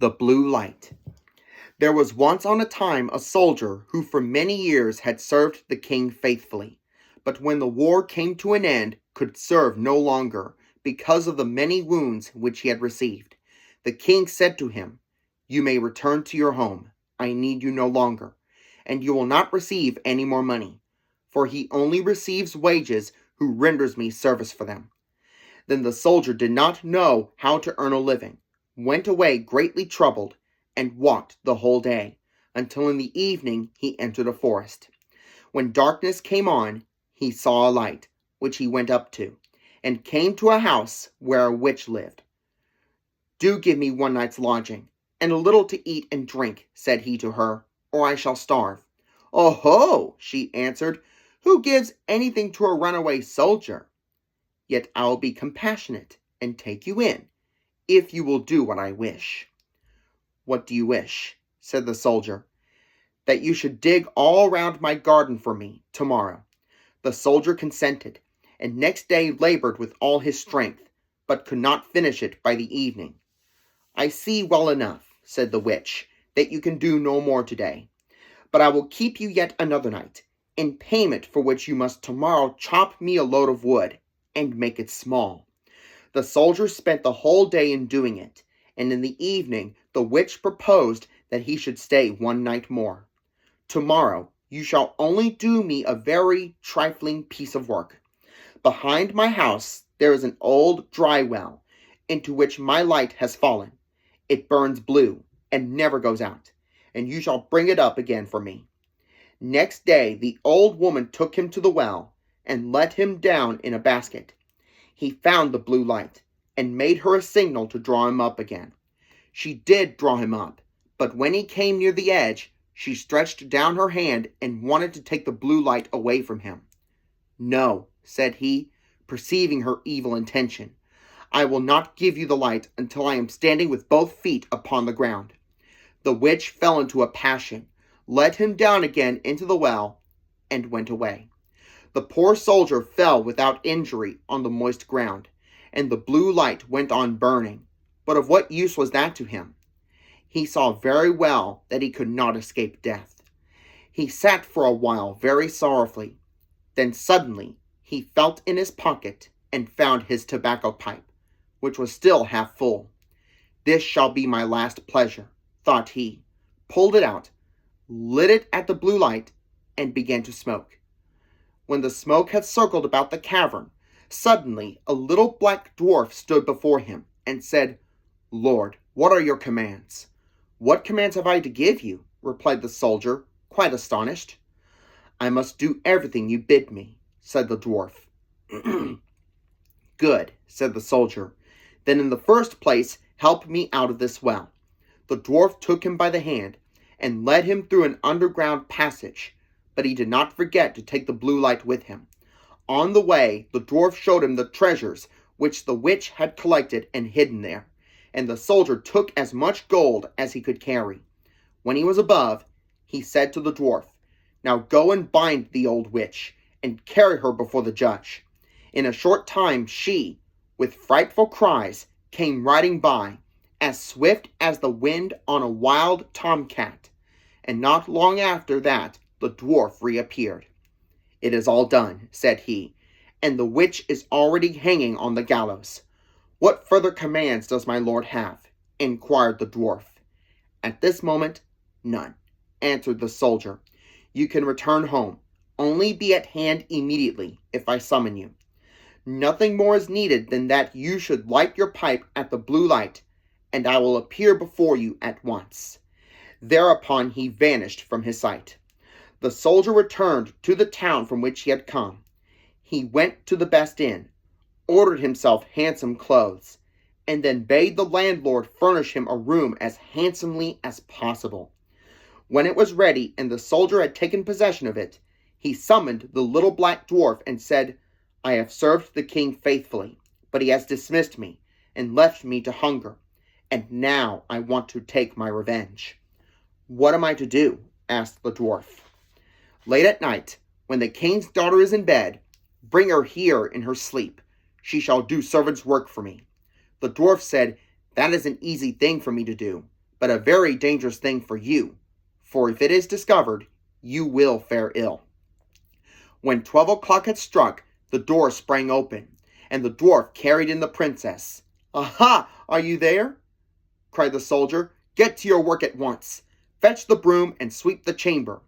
The Blue Light. There was once on a time a soldier who for many years had served the king faithfully, but when the war came to an end could serve no longer because of the many wounds which he had received. The king said to him, "You may return to your home. I need you no longer, and you will not receive any more money, for he only receives wages who renders me service for them." Then the soldier did not know how to earn a living, went away greatly troubled, and walked the whole day, until in the evening he entered a forest. When darkness came on, he saw a light, which he went up to, and came to a house where a witch lived. "Do give me one night's lodging, and a little to eat and drink," said he to her, "or I shall starve." "Oh ho!" she answered, "who gives anything to a runaway soldier? Yet I will be compassionate, and take you in, if you will do what I wish." "What do you wish?" said the soldier. "That you should dig all round my garden for me tomorrow." The soldier consented, and next day labored with all his strength, but could not finish it by the evening. "I see well enough," said the witch, "that you can do no more today, but I will keep you yet another night, in payment for which you must tomorrow chop me a load of wood, and make it small." The soldier spent the whole day in doing it, and in the evening the witch proposed that he should stay one night more. "Tomorrow you shall only do me a very trifling piece of work. Behind my house there is an old dry well, into which my light has fallen. It burns blue, and never goes out, and you shall bring it up again for me." Next day the old woman took him to the well, and let him down in a basket. He found the blue light, and made her a signal to draw him up again. She did draw him up, but when he came near the edge, she stretched down her hand and wanted to take the blue light away from him. "No," said he, perceiving her evil intention, "I will not give you the light until I am standing with both feet upon the ground." The witch fell into a passion, let him down again into the well, and went away. The poor soldier fell without injury on the moist ground, and the blue light went on burning. But of what use was that to him? He saw very well that he could not escape death. He sat for a while very sorrowfully. Then suddenly he felt in his pocket and found his tobacco pipe, which was still half full. "This shall be my last pleasure," thought he, pulled it out, lit it at the blue light, and began to smoke. When the smoke had circled about the cavern, suddenly a little black dwarf stood before him and said, "Lord, what are your commands?" "What commands have I to give you?" replied the soldier, quite astonished. "I must do everything you bid me," said the dwarf. "Good," said the soldier. "Then in the first place help me out of this well." The dwarf took him by the hand and led him through an underground passage, but he did not forget to take the blue light with him. On the way, the dwarf showed him the treasures which the witch had collected and hidden there, and the soldier took as much gold as he could carry. When he was above, he said to the dwarf, "Now go and bind the old witch, and carry her before the judge." In a short time she, with frightful cries, came riding by, as swift as the wind on a wild tomcat, and not long after that the dwarf reappeared. "It is all done," said he, "and the witch is already hanging on the gallows." "What further commands does my lord have?" inquired the dwarf. "At this moment, none," answered the soldier. "You can return home. Only be at hand immediately if I summon you. Nothing more is needed than that you should light your pipe at the blue light, and I will appear before you at once." Thereupon he vanished from his sight. The soldier returned to the town from which he had come. He went to the best inn, ordered himself handsome clothes, and then bade the landlord furnish him a room as handsomely as possible. When it was ready and the soldier had taken possession of it, he summoned the little black dwarf and said, "I have served the king faithfully, but he has dismissed me and left me to hunger, and now I want to take my revenge." "What am I to do?" asked the dwarf. "Late at night, when the king's daughter is in bed, bring her here in her sleep. She shall do servant's work for me." The dwarf said, "That is an easy thing for me to do, but a very dangerous thing for you, for if it is discovered, you will fare ill." When 12 o'clock had struck, the door sprang open, and the dwarf carried in the princess. "Aha! Are you there?" cried the soldier. "Get to your work at once. Fetch the broom and sweep the chamber."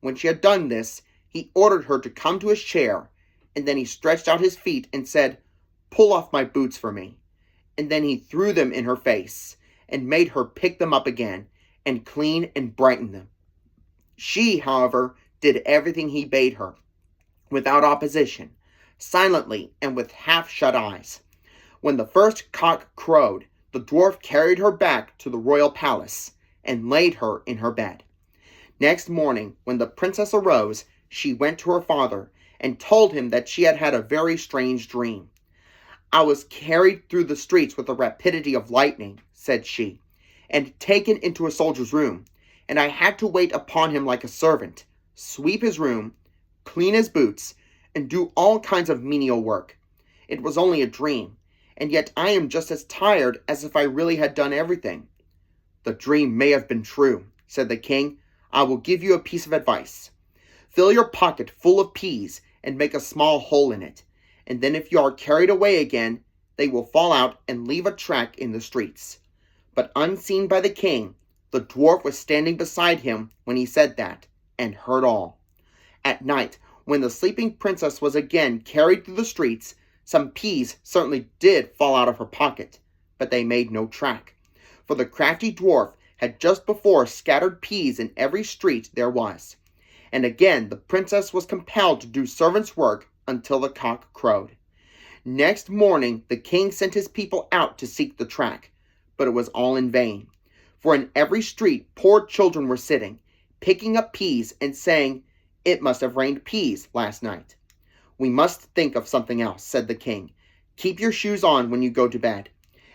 When she had done this, he ordered her to come to his chair, and then he stretched out his feet and said, "Pull off my boots for me." And then he threw them in her face, and made her pick them up again, and clean and brighten them. She, however, did everything he bade her, without opposition, silently and with half-shut eyes. When the first cock crowed, the dwarf carried her back to the royal palace, and laid her in her bed. Next morning, when the princess arose, she went to her father, and told him that she had had a very strange dream. "I was carried through the streets with the rapidity of lightning," said she, "and taken into a soldier's room, and I had to wait upon him like a servant, sweep his room, clean his boots, and do all kinds of menial work. It was only a dream, and yet I am just as tired as if I really had done everything." "The dream may have been true," said the king. "I will give you a piece of advice. Fill your pocket full of peas, and make a small hole in it, and then if you are carried away again, they will fall out and leave a track in the streets." But unseen by the king, the dwarf was standing beside him when he said that, and heard all. At night, when the sleeping princess was again carried through the streets, some peas certainly did fall out of her pocket, but they made no track, for the crafty dwarf had just before scattered peas in every street there was. And again the princess was compelled to do servant's work until the cock crowed. Next morning the king sent his people out to seek the track, but it was all in vain, for in every street poor children were sitting, picking up peas and saying, "It must have rained peas last night." "We must think of something else," said the king. "Keep your shoes on when you go to bed,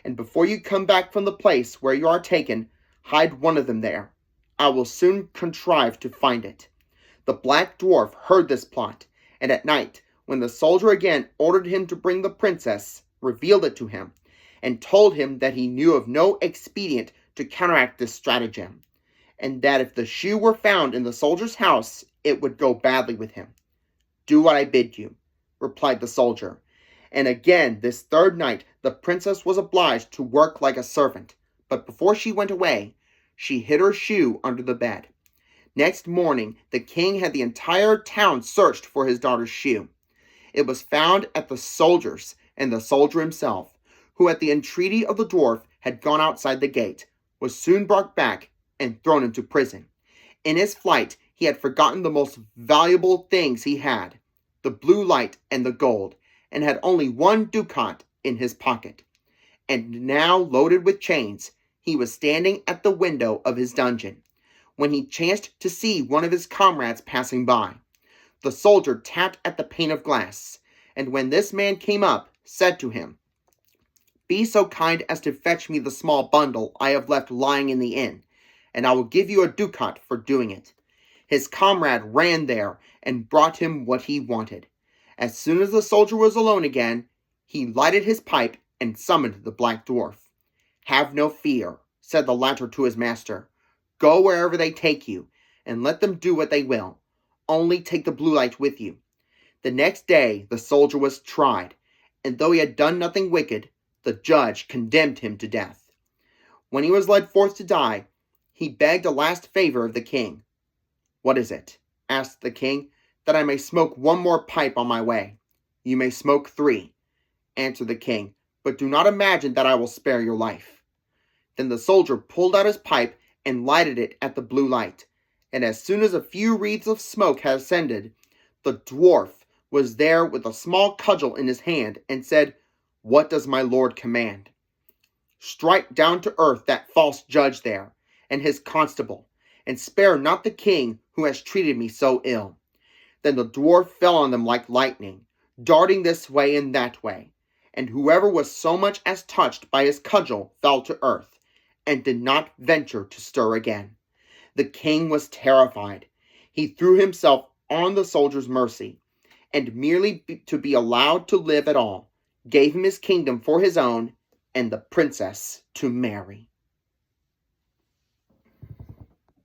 and before you come back from the place where you are taken, hide one of them there. I will soon contrive to find it." The black dwarf heard this plot, and at night, when the soldier again ordered him to bring the princess, revealed it to him, and told him that he knew of no expedient to counteract this stratagem, and that if the shoe were found in the soldier's house, it would go badly with him. "Do what I bid you," replied the soldier. And again this third night the princess was obliged to work like a servant, but before she went away, she hid her shoe under the bed. Next morning the king had the entire town searched for his daughter's shoe. It was found at the soldier's, and the soldier himself, who at the entreaty of the dwarf had gone outside the gate, was soon brought back and thrown into prison. In his flight he had forgotten the most valuable things he had, the blue light and the gold, and had only 1 ducat in his pocket. And now, loaded with chains, he was standing at the window of his dungeon, when he chanced to see one of his comrades passing by. The soldier tapped at the pane of glass, and when this man came up, said to him, "Be so kind as to fetch me the small bundle I have left lying in the inn, and I will give you 1 ducat for doing it." His comrade ran there and brought him what he wanted. As soon as the soldier was alone again, he lighted his pipe and summoned the black dwarf. "Have no fear," said the latter to his master. "Go wherever they take you, and let them do what they will. Only take the blue light with you." The next day the soldier was tried, and though he had done nothing wicked, the judge condemned him to death. When he was led forth to die, he begged a last favor of the king. "What is it?" asked the king. "That I may smoke 1 more pipe on my way." "You may smoke 3, answered the king, "but do not imagine that I will spare your life." Then the soldier pulled out his pipe and lighted it at the blue light, and as soon as a few wreaths of smoke had ascended, the dwarf was there with a small cudgel in his hand, and said, "What does my lord command?" "Strike down to earth that false judge there, and his constable, and spare not the king who has treated me so ill." Then the dwarf fell on them like lightning, darting this way and that way, and whoever was so much as touched by his cudgel fell to earth, and did not venture to stir again. The king was terrified. He threw himself on the soldier's mercy, and merely to be allowed to live at all, gave him his kingdom for his own, and the princess to marry.